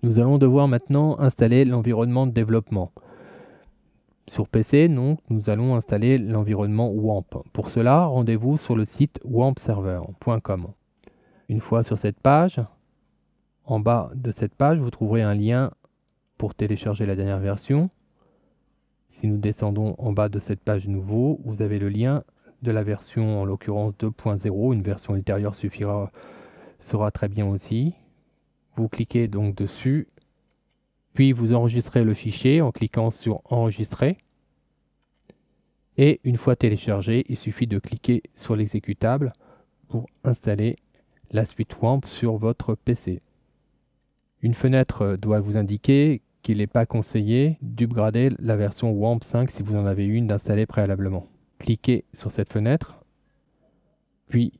Nous allons devoir maintenant installer l'environnement de développement. Sur PC, donc, nous allons installer l'environnement WAMP. Pour cela, rendez-vous sur le site wampserver.com. Une fois sur cette page, en bas de cette page, vous trouverez un lien pour télécharger la dernière version. Si nous descendons en bas de cette page nouveau, vous avez le lien de la version, en l'occurrence 2.0. Une version ultérieure sera très bien aussi. Vous cliquez donc dessus, puis vous enregistrez le fichier en cliquant sur Enregistrer. Et une fois téléchargé, il suffit de cliquer sur l'exécutable pour installer la suite WAMP sur votre PC. Une fenêtre doit vous indiquer qu'il n'est pas conseillé d'upgrader la version WAMP 5 si vous en avez une d'installée préalablement. Cliquez sur cette fenêtre, puis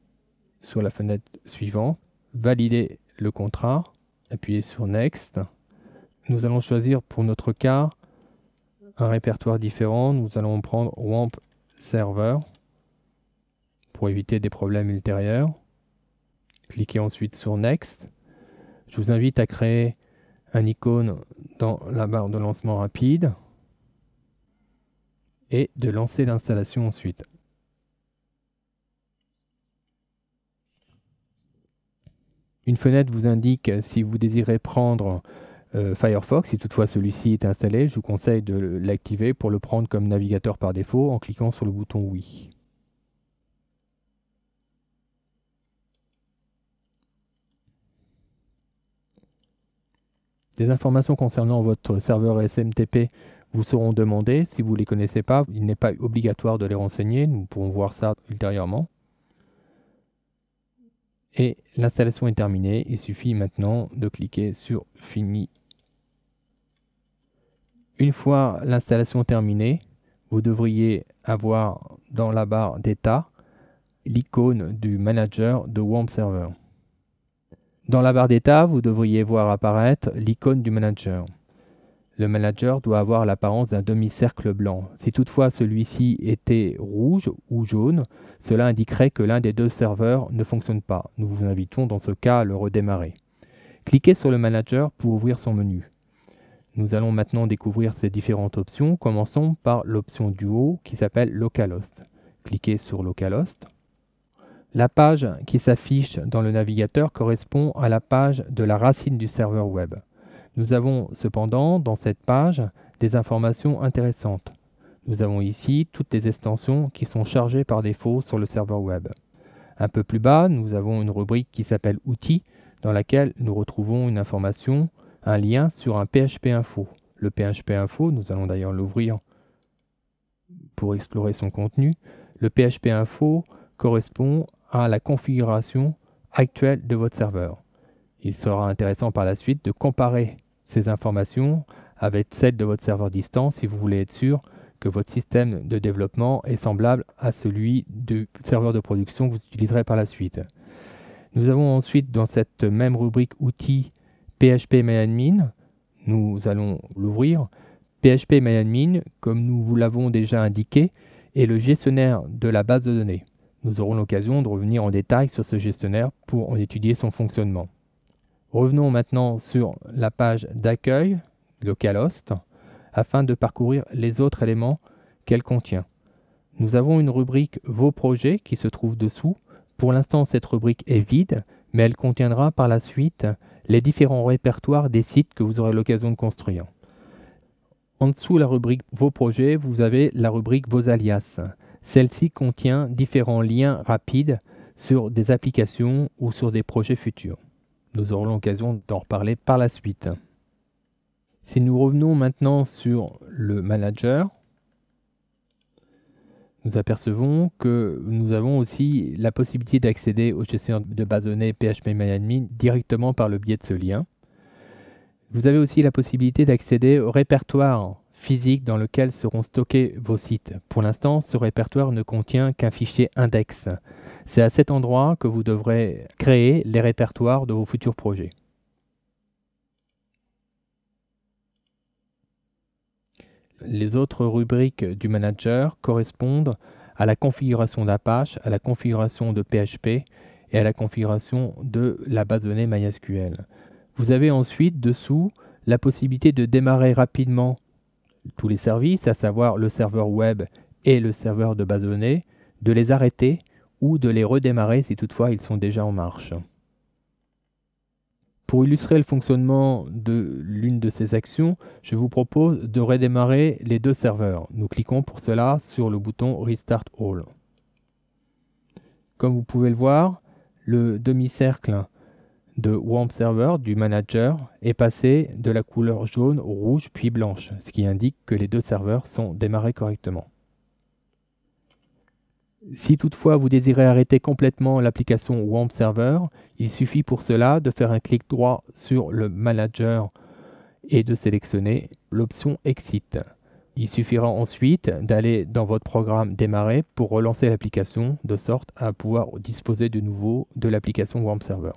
sur la fenêtre suivante, validez le contrat, appuyez sur Next. Nous allons choisir pour notre cas un répertoire différent. Nous allons prendre WAMP Server pour éviter des problèmes ultérieurs. Cliquez ensuite sur Next. Je vous invite à créer un icône dans la barre de lancement rapide et de lancer l'installation ensuite. Une fenêtre vous indique si vous désirez prendre Firefox. Si toutefois celui-ci est installé, je vous conseille de l'activer pour le prendre comme navigateur par défaut en cliquant sur le bouton Oui. Des informations concernant votre serveur SMTP vous seront demandées. Si vous ne les connaissez pas, il n'est pas obligatoire de les renseigner. Nous pourrons voir ça ultérieurement. Et l'installation est terminée. Il suffit maintenant de cliquer sur Fini. Une fois l'installation terminée, vous devriez avoir dans la barre d'état l'icône du manager de WAMP Server. Dans la barre d'état, vous devriez voir apparaître l'icône du manager. Le manager doit avoir l'apparence d'un demi-cercle blanc. Si toutefois celui-ci était rouge ou jaune, cela indiquerait que l'un des deux serveurs ne fonctionne pas. Nous vous invitons dans ce cas à le redémarrer. Cliquez sur le manager pour ouvrir son menu. Nous allons maintenant découvrir ces différentes options. Commençons par l'option du haut qui s'appelle Localhost. Cliquez sur Localhost. La page qui s'affiche dans le navigateur correspond à la page de la racine du serveur web. Nous avons cependant dans cette page des informations intéressantes. Nous avons ici toutes les extensions qui sont chargées par défaut sur le serveur web. Un peu plus bas, nous avons une rubrique qui s'appelle Outils, dans laquelle nous retrouvons une information, un lien sur un PHP Info. Le PHP Info, nous allons d'ailleurs l'ouvrir pour explorer son contenu. Le PHP Info correspond à la configuration actuelle de votre serveur. Il sera intéressant par la suite de comparer ces informations avec celles de votre serveur distant si vous voulez être sûr que votre système de développement est semblable à celui du serveur de production que vous utiliserez par la suite. Nous avons ensuite dans cette même rubrique outils PHPMyAdmin, nous allons l'ouvrir. PHPMyAdmin, comme nous vous l'avons déjà indiqué, est le gestionnaire de la base de données. Nous aurons l'occasion de revenir en détail sur ce gestionnaire pour en étudier son fonctionnement. Revenons maintenant sur la page d'accueil, Localhost, afin de parcourir les autres éléments qu'elle contient. Nous avons une rubrique Vos projets qui se trouve dessous. Pour l'instant, cette rubrique est vide, mais elle contiendra par la suite les différents répertoires des sites que vous aurez l'occasion de construire. En dessous de la rubrique Vos projets, vous avez la rubrique Vos alias. Celle-ci contient différents liens rapides sur des applications ou sur des projets futurs. Nous aurons l'occasion d'en reparler par la suite. Si nous revenons maintenant sur le manager, nous apercevons que nous avons aussi la possibilité d'accéder au gestionnaire de base de données PHPMyAdmin directement par le biais de ce lien. Vous avez aussi la possibilité d'accéder au répertoire physique dans lequel seront stockés vos sites. Pour l'instant, ce répertoire ne contient qu'un fichier index. C'est à cet endroit que vous devrez créer les répertoires de vos futurs projets. Les autres rubriques du manager correspondent à la configuration d'Apache, à la configuration de PHP et à la configuration de la base de données MySQL. Vous avez ensuite dessous la possibilité de démarrer rapidement tous les services, à savoir le serveur web et le serveur de base de données, de les arrêter ou de les redémarrer si toutefois ils sont déjà en marche. Pour illustrer le fonctionnement de l'une de ces actions, je vous propose de redémarrer les deux serveurs. Nous cliquons pour cela sur le bouton Restart All. Comme vous pouvez le voir, le demi-cercle de Warm Server du manager est passé de la couleur jaune, rouge puis blanche, ce qui indique que les deux serveurs sont démarrés correctement. Si toutefois vous désirez arrêter complètement l'application Warm Server, il suffit pour cela de faire un clic droit sur le manager et de sélectionner l'option Exit. Il suffira ensuite d'aller dans votre programme Démarrer pour relancer l'application de sorte à pouvoir disposer de nouveau de l'application Warm Server.